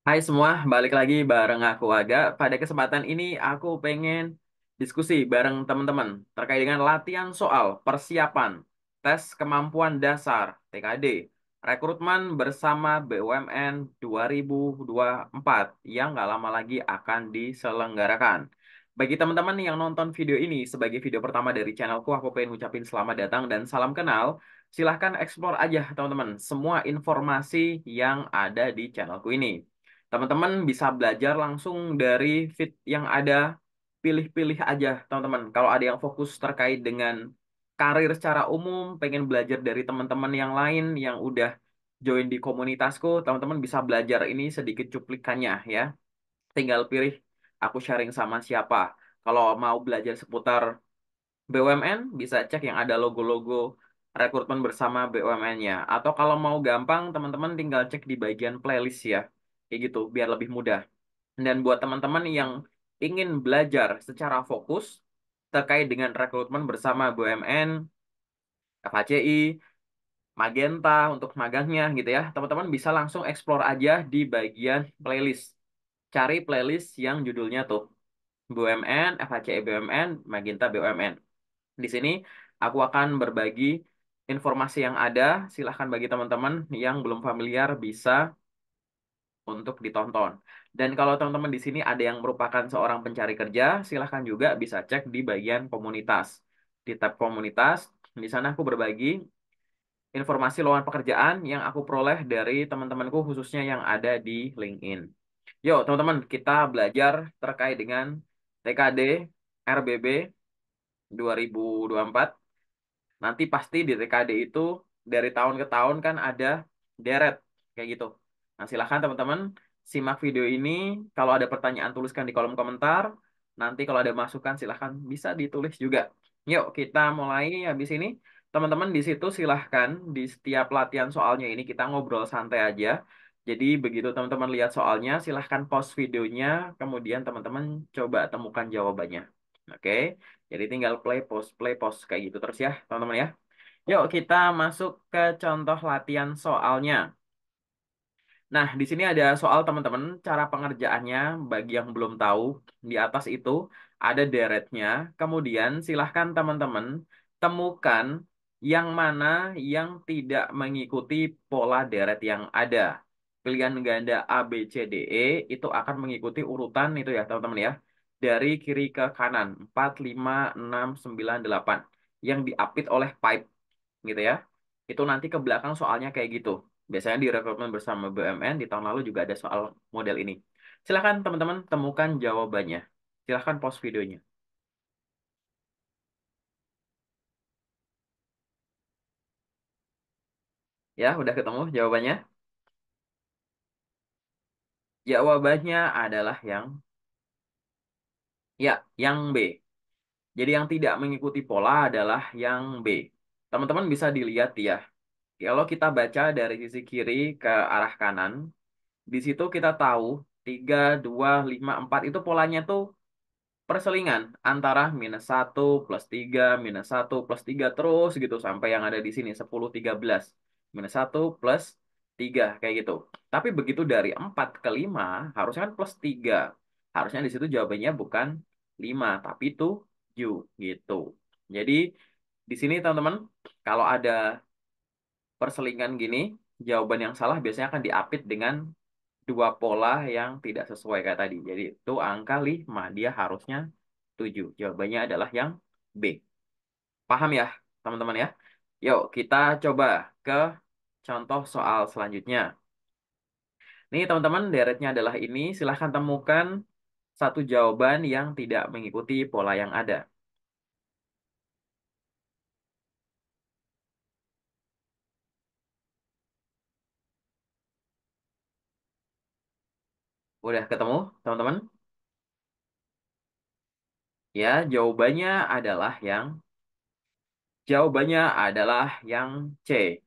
Hai semua, balik lagi bareng aku Aga. Pada kesempatan ini aku pengen diskusi bareng teman-teman terkait dengan latihan soal persiapan tes kemampuan dasar TKD rekrutmen bersama BUMN 2024 yang nggak lama lagi akan diselenggarakan. Bagi teman-teman yang nonton video ini sebagai video pertama dari channelku, aku pengen ngucapin selamat datang dan salam kenal. Silahkan explore aja teman-teman semua informasi yang ada di channelku ini. Teman-teman bisa belajar langsung dari feed yang ada, pilih-pilih aja teman-teman. Kalau ada yang fokus terkait dengan karir secara umum, pengen belajar dari teman-teman yang lain yang udah join di komunitasku, teman-teman bisa belajar ini sedikit cuplikannya ya. Tinggal pilih aku sharing sama siapa. Kalau mau belajar seputar BUMN, bisa cek yang ada logo-logo rekrutmen bersama BUMN-nya. Atau kalau mau gampang, teman-teman tinggal cek di bagian playlist ya. Kayak gitu, biar lebih mudah. Dan buat teman-teman yang ingin belajar secara fokus terkait dengan rekrutmen bersama BUMN, FHCI, Magenta untuk magangnya gitu ya, teman-teman bisa langsung explore aja di bagian playlist. Cari playlist yang judulnya tuh BUMN, FHCI BUMN, Magenta BUMN. Di sini aku akan berbagi informasi yang ada. Silahkan bagi teman-teman yang belum familiar bisa untuk ditonton. Dan kalau teman-teman di sini ada yang merupakan seorang pencari kerja, silahkan juga bisa cek di bagian komunitas. Di tab komunitas, di sana aku berbagi informasi lowongan pekerjaan yang aku peroleh dari teman-temanku khususnya yang ada di LinkedIn. Yuk, teman-teman, kita belajar terkait dengan TKD RBB 2024. Nanti pasti di TKD itu dari tahun ke tahun kan ada deret kayak gitu. Nah, silahkan teman-teman simak video ini. Kalau ada pertanyaan tuliskan di kolom komentar. Nanti kalau ada masukan silahkan bisa ditulis juga. Yuk kita mulai habis ini. Teman-teman di situ silahkan di setiap latihan soalnya ini kita ngobrol santai aja. Jadi begitu teman-teman lihat soalnya silahkan pause videonya. Kemudian teman-teman coba temukan jawabannya. Oke. Jadi tinggal play pause kayak gitu terus ya, teman-teman ya. Yuk kita masuk ke contoh latihan soalnya. Nah, di sini ada soal teman-teman, cara pengerjaannya bagi yang belum tahu, di atas itu ada deretnya. Kemudian silahkan teman-teman temukan yang mana yang tidak mengikuti pola deret yang ada. Pilihan ganda A, B, C, D, E itu akan mengikuti urutan itu ya teman-teman ya. Dari kiri ke kanan, 4, 5, 6, 9, 8. Yang diapit oleh pipe gitu ya. Itu nanti ke belakang soalnya kayak gitu. Biasanya di rekrutmen bersama BUMN di tahun lalu juga ada soal model ini. Silahkan teman-teman temukan jawabannya. Silahkan pause videonya. Ya, udah ketemu jawabannya? Jawabannya adalah yang B. Jadi yang tidak mengikuti pola adalah yang B. Teman-teman bisa dilihat ya. Kalau kita baca dari sisi kiri ke arah kanan, di situ kita tahu 3, 2, 5, 4 itu polanya tuh perselingan antara -1 +3 -1 +3 terus gitu sampai yang ada di sini 10 13 -1 +3 kayak gitu. Tapi begitu dari 4 ke 5 harusnya kan +3. Harusnya di situ jawabannya bukan 5 tapi 7 gitu. Jadi di sini teman-teman kalau ada perselingan gini jawaban yang salah biasanya akan diapit dengan dua pola yang tidak sesuai kayak tadi. Jadi itu angka 5, dia harusnya 7. Jawabannya adalah yang B. Paham ya, teman-teman ya? Yuk, kita coba ke contoh soal selanjutnya. Nih, teman-teman, deretnya adalah ini. Silahkan temukan satu jawaban yang tidak mengikuti pola yang ada. Udah ketemu, teman-teman? Ya, jawabannya adalah yang C.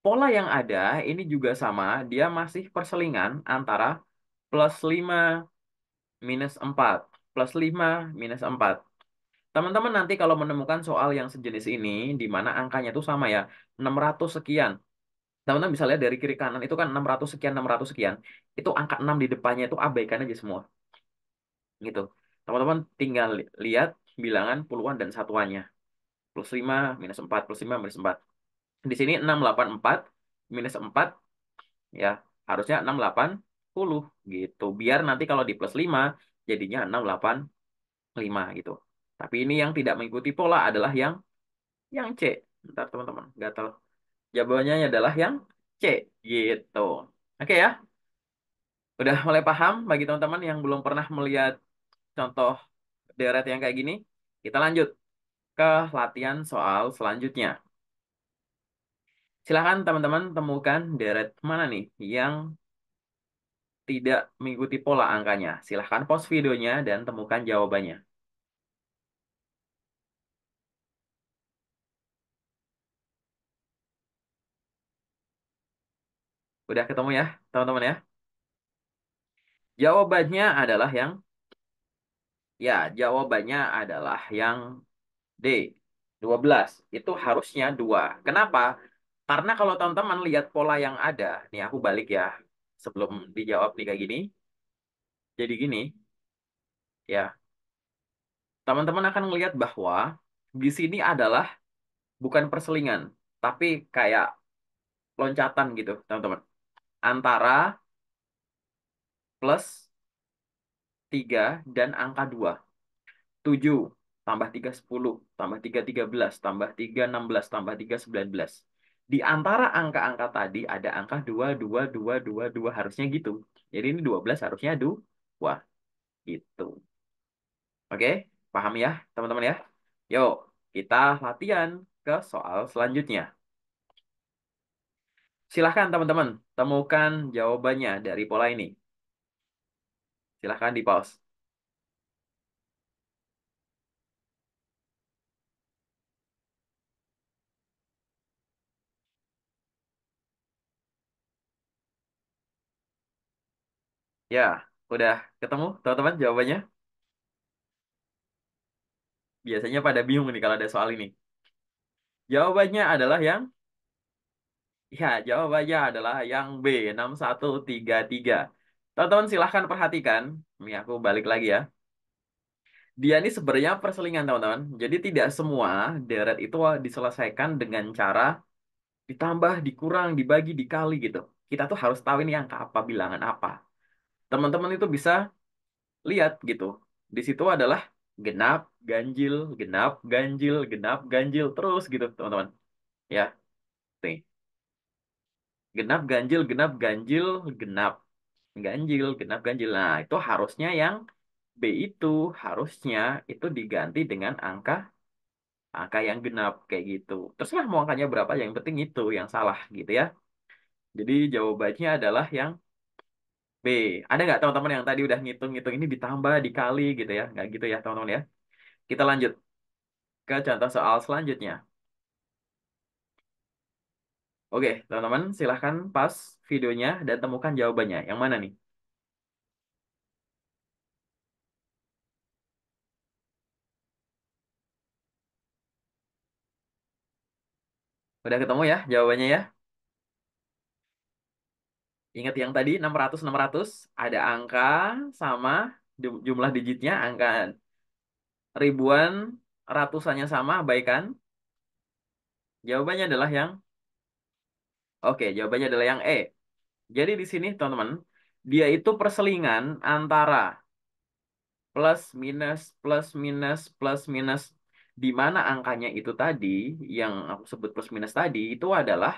Pola yang ada ini juga sama, dia masih perselingan antara +5 -4 +5 -4. Teman-teman nanti kalau menemukan soal yang sejenis ini, di mana angkanya itu sama ya, 600 sekian. Teman-teman bisa lihat dari kiri kanan itu kan 600 sekian, 600 sekian. Itu angka 6 di depannya itu abaikan aja semua. Gitu. Teman-teman tinggal lihat bilangan puluhan dan satuannya. Plus 5, minus 4, plus 5, minus 4. Di sini 684, minus 4, ya harusnya 680 gitu. Biar nanti kalau di plus 5, jadinya 685 gitu. Tapi ini yang tidak mengikuti pola adalah yang C. Ntar teman-teman, gatal. Jawabannya adalah yang C gitu. Oke ya, udah mulai paham bagi teman-teman yang belum pernah melihat contoh deret yang kayak gini. Kita lanjut ke latihan soal selanjutnya. Silahkan teman-teman temukan deret mana nih yang tidak mengikuti pola angkanya. Silahkan pause videonya dan temukan jawabannya. Udah ketemu ya, teman-teman ya? Jawabannya adalah jawabannya adalah yang D, 12. Itu harusnya 2. Kenapa? Karena kalau teman-teman lihat pola yang ada, nih aku balik ya, sebelum dijawab nih kayak gini. Jadi gini, ya, teman-teman akan melihat bahwa di sini adalah bukan perselingan, tapi kayak loncatan gitu, teman-teman. Antara plus 3 dan angka 2. 7 tambah 3 10, tambah 3 13, tambah 3 16, tambah 3 19. Di antara angka-angka tadi ada angka 2 2 2 2 2 harusnya gitu. Jadi ini 12 harusnya 2 gitu. Oke, paham ya, teman-teman ya? Yuk, kita latihan ke soal selanjutnya. Silahkan teman-teman, temukan jawabannya dari pola ini. Silahkan di pause. Ya, udah ketemu teman-teman jawabannya? Biasanya pada bingung nih kalau ada soal ini. Jawabannya adalah jawabannya adalah yang B, 6133. Teman-teman silahkan perhatikan. Ini aku balik lagi ya. Dia ini sebenarnya perselingan teman-teman. Jadi tidak semua deret itu diselesaikan dengan cara ditambah, dikurang, dibagi, dikali gitu. Kita tuh harus tahu ini angka apa, bilangan apa. Teman-teman itu bisa lihat gitu. Di situ adalah genap, ganjil, genap, ganjil, genap, ganjil terus gitu teman-teman. Ya, nih. Genap, ganjil, genap, ganjil, genap. Ganjil, genap, ganjil. Nah, itu harusnya yang B itu harusnya itu diganti dengan angka angka yang genap kayak gitu. Terserah mau angkanya berapa, yang penting itu yang salah gitu ya. Jadi jawabannya adalah yang B. Ada nggak teman-teman yang tadi udah ngitung-ngitung ini ditambah, dikali gitu ya? Nggak gitu ya teman-teman ya. Kita lanjut ke contoh soal selanjutnya. Oke, teman-teman silahkan pas videonya dan temukan jawabannya. Yang mana nih? Udah ketemu ya jawabannya ya? Ingat yang tadi 600 ada angka sama jumlah digitnya, angka ribuan ratusannya sama, baik kan? Jawabannya adalah jawabannya adalah yang E. Jadi di sini teman-teman, dia itu perselingan antara plus minus plus minus, di mana angkanya itu tadi yang aku sebut plus minus tadi itu adalah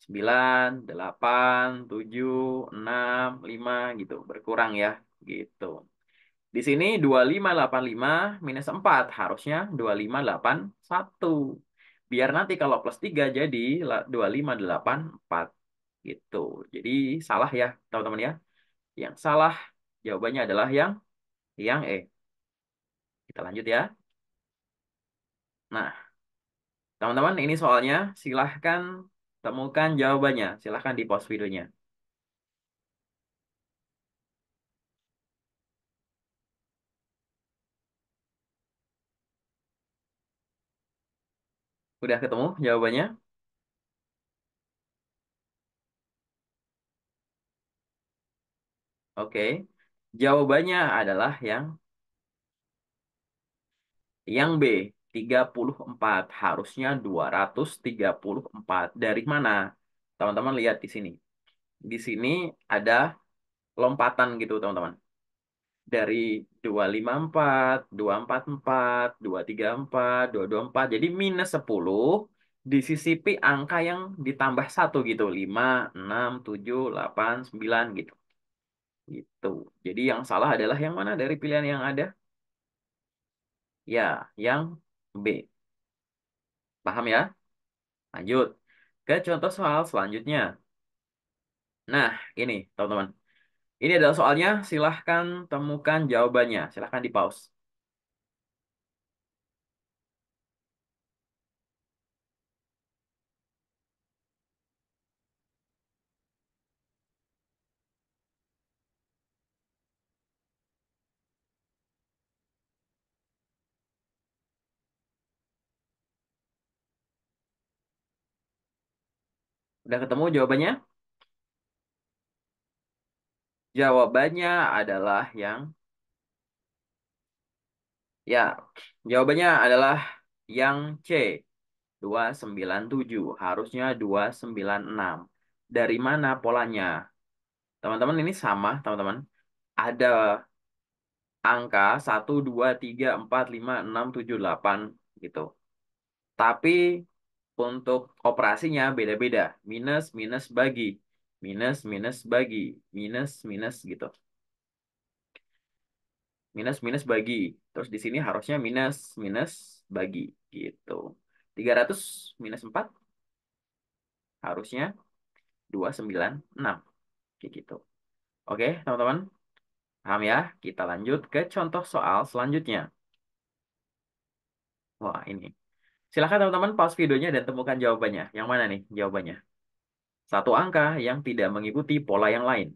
9, 8, 7, 6, 5 gitu, berkurang ya gitu. Di sini 2585 minus 4 harusnya 2581. Biar nanti kalau plus 3 jadi 2584 gitu. Jadi salah ya, teman-teman ya. Yang salah jawabannya adalah yang E. Kita lanjut ya. Nah, teman-teman ini soalnya silahkan temukan jawabannya. Silahkan di pause videonya. Udah ketemu jawabannya? Oke. Jawabannya adalah yang B, 34. Harusnya 234. Dari mana? Teman-teman lihat di sini. Di sini ada lompatan gitu, teman-teman. Dari 254, 244, 234, 224. Jadi minus 10 disisipi angka yang ditambah satu gitu. 5, 6, 7, 8, 9 gitu. Gitu. Jadi yang salah adalah yang mana dari pilihan yang ada? Ya, yang B. Paham ya? Lanjut ke contoh soal selanjutnya. Nah, ini teman-teman. Ini adalah soalnya, silahkan temukan jawabannya. Silahkan di pause. Udah ketemu jawabannya? Jawabannya adalah ya, jawabannya adalah yang C, 297. Harusnya 296. Dari mana polanya? Teman-teman ini sama, teman-teman. Ada angka 1, 2, 3, 4, 5, 6, 7, 8 gitu. Tapi untuk operasinya beda-beda. Minus, minus, bagi. Minus, minus, bagi. Minus, minus gitu. Minus, minus, bagi. Terus di sini harusnya minus, minus, bagi gitu. 300 minus 4 harusnya 296. Kayak gitu. Oke, teman-teman. Paham ya? Kita lanjut ke contoh soal selanjutnya. Wah, ini. Silakan teman-teman pause videonya dan temukan jawabannya. Yang mana nih jawabannya? Satu angka yang tidak mengikuti pola yang lain.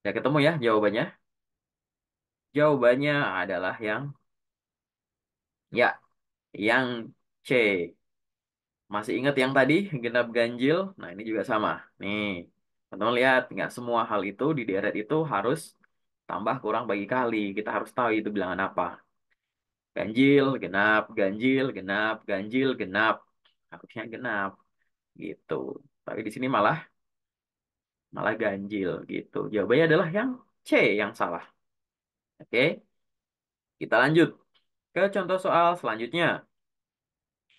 Ya ketemu ya jawabannya? Jawabannya adalah ya, yang C. Masih ingat yang tadi genap ganjil? Nah, ini juga sama. Nih, teman-teman lihat, nggak semua hal itu di deret itu harus tambah kurang bagi kali. Kita harus tahu itu bilangan apa. Ganjil, genap, ganjil, genap, ganjil, genap. Harusnya genap gitu. Tapi di sini malah malah ganjil gitu. Jawabannya adalah yang C yang salah. Oke, kita lanjut ke contoh soal selanjutnya.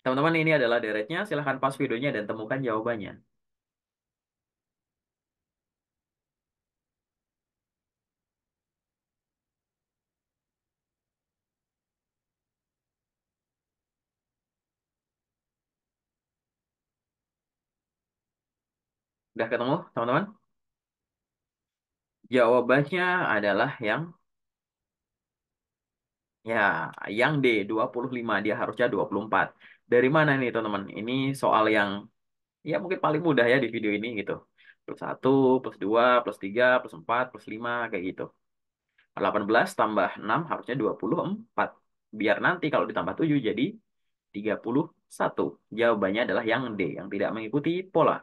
Teman-teman, ini adalah deretnya. Silahkan pause videonya dan temukan jawabannya. Udah ketemu, teman-teman? Jawabannya adalah ya, yang D, 25. Dia harusnya 24. Dari mana nih, teman-teman? Ini soal yang ya mungkin paling mudah ya di video ini gitu. Plus 1, plus 2, plus 3, plus 4, plus 5, kayak gitu. 18 tambah 6 harusnya 24. Biar nanti kalau ditambah 7 jadi 31. Jawabannya adalah yang D, yang tidak mengikuti pola.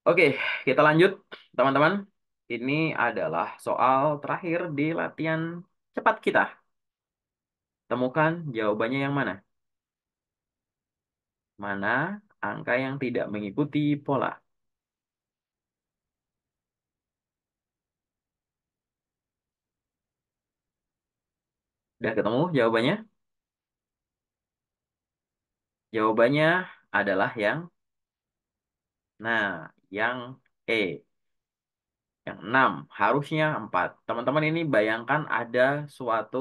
Oke, kita lanjut, teman-teman. Ini adalah soal terakhir di latihan cepat kita. Temukan jawabannya yang mana? Mana angka yang tidak mengikuti pola? Udah ketemu jawabannya? Jawabannya adalah nah, yang E, yang 6. Harusnya 4. Teman-teman ini bayangkan ada suatu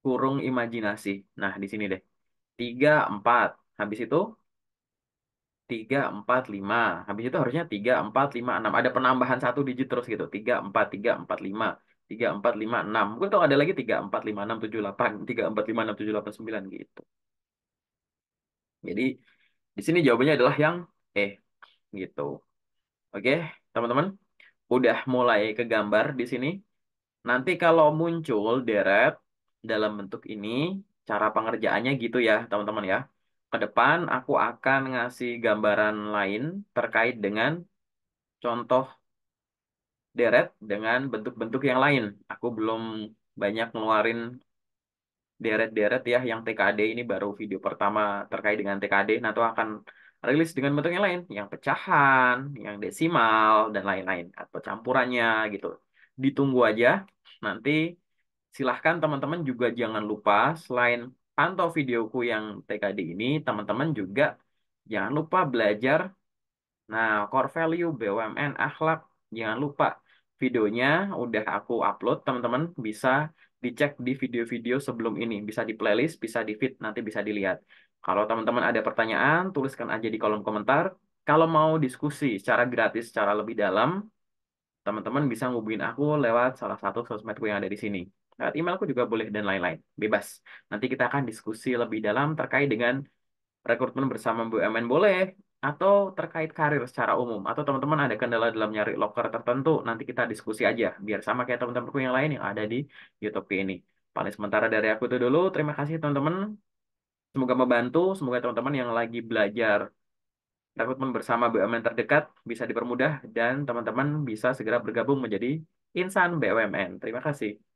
kurung imajinasi. Nah, di sini deh. 3, 4. Habis itu 3, 4, 5. Habis itu harusnya 3, 4, 5, 6. Ada penambahan satu digit terus gitu. 3, 4, 3, 4, 5. 3, 4, 5, 6. Mungkin tuh ada lagi 3, 4, 5, 6, 7, 8. 3, 4, 5, 6, 7, 8, 9 gitu. Jadi di sini jawabannya adalah yang E gitu. Oke, teman-teman. Udah mulai kegambar di sini. Nanti kalau muncul deret dalam bentuk ini, cara pengerjaannya gitu ya, teman-teman ya. Ke depan aku akan ngasih gambaran lain terkait dengan contoh deret dengan bentuk-bentuk yang lain. Aku belum banyak ngeluarin deret-deret ya yang TKD ini baru video pertama terkait dengan TKD. Nanti akan rilis dengan bentuk yang lain, yang pecahan, yang desimal dan lain-lain atau campurannya gitu. Ditunggu aja. Nanti silahkan teman-teman juga jangan lupa selain pantau videoku yang TKD ini, teman-teman juga jangan lupa belajar. Nah, core value BUMN akhlak jangan lupa videonya udah aku upload, teman-teman bisa dicek di video-video sebelum ini, bisa di playlist, bisa di feed, nanti bisa dilihat. Kalau teman-teman ada pertanyaan, tuliskan aja di kolom komentar. Kalau mau diskusi secara gratis, secara lebih dalam, teman-teman bisa ngubungin aku lewat salah satu sosmedku yang ada di sini. Lewat emailku juga boleh dan lain-lain. Bebas. Nanti kita akan diskusi lebih dalam terkait dengan rekrutmen bersama BUMN boleh, atau terkait karir secara umum, atau teman-teman ada kendala dalam nyari loker tertentu, nanti kita diskusi aja, biar sama kayak teman-temanku yang lain yang ada di YouTube ini. Paling sementara dari aku itu dulu, terima kasih teman-teman, semoga membantu, semoga teman-teman yang lagi belajar rekrutmen bersama BUMN terdekat bisa dipermudah, dan teman-teman bisa segera bergabung menjadi insan BUMN. Terima kasih.